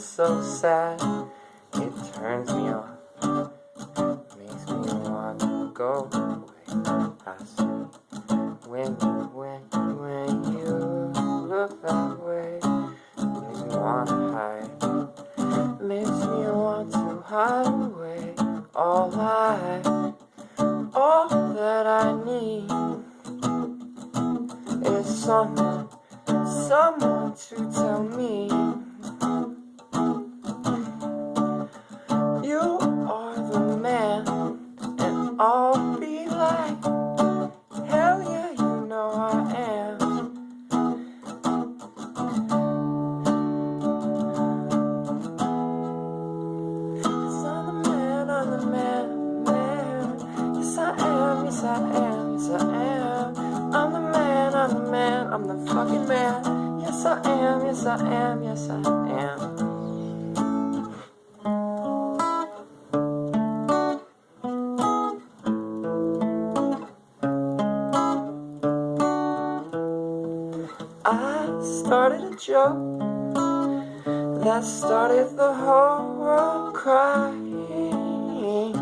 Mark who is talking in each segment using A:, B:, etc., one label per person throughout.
A: so sad. It turns me on, makes me want to go away. I say, when you look that way, makes me want to hide, makes me want to hide away. All that I need is someone to tell me you are the man, and I'll be like, hell yeah, you know I am. 'Cause I'm the man, yes I am, yes I am, yes I am. I'm the man, I'm the fucking man. Yes I am, yes I am, yes I am. I started a joke that started the whole world crying,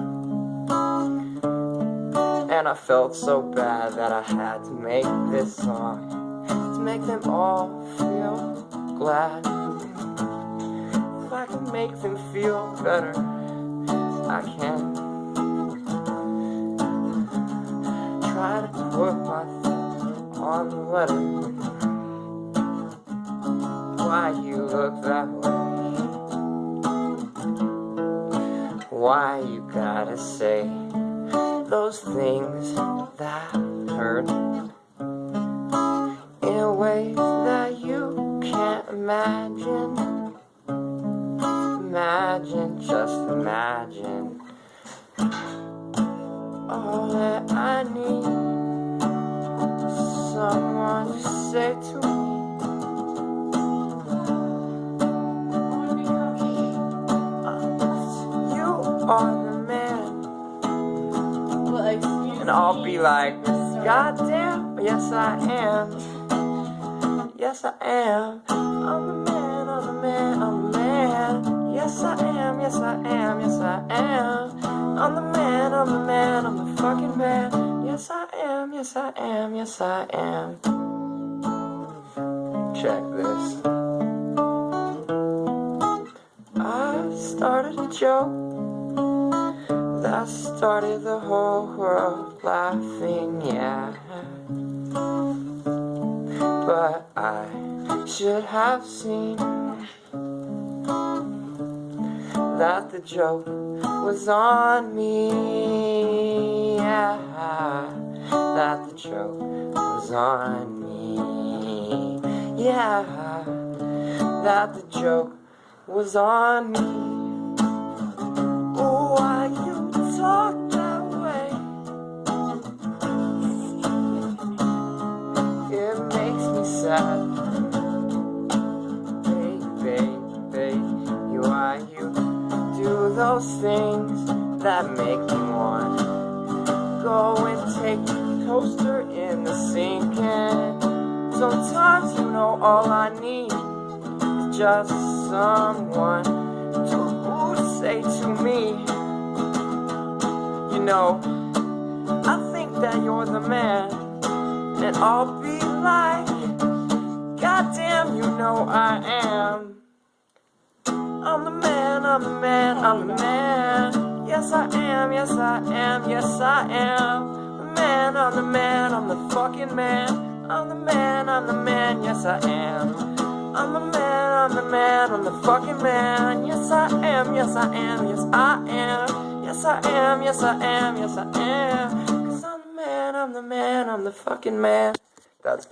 A: and I felt so bad that I had to make this song to make them all feel glad. If I can make them feel better, I can try to put my thoughts on the letter. Why you look that way? Why you gotta say those things that hurt in ways that you can't imagine? Imagine, just imagine. All that I need is someone to say to me, are the man. And I'll be like, God damn, yes I am. Yes I am. I'm the man, I'm the man, I'm the man. Yes I am, yes I am, yes I am. I'm the man, I'm the man, I'm the fucking man. Yes I am, yes I am, yes I am. Check this. I started a joke that started the whole world laughing, yeah. But I should have seen that the joke was on me, yeah. That the joke was on me, yeah. That the joke was on me. Why you talk that way? It makes me sad. Baby, why you do those things that make me want go and take the toaster in the sink? And sometimes you know all I need is just someone to say to me, you know, I think that you're the man, and I'll be like, God damn, you know I am. I'm the man, I'm the man, I'm the man. Yes I am, yes I am, yes I am. The man, I'm the man, I'm the fucking man. I'm the man, I'm the man, yes I am. I'm the man, I'm the man, I'm the fucking man. Yes I am, yes I am, yes I am. Yes I am, yes I am, yes I am. 'Cause I'm the man, I'm the man, I'm the fucking man. That's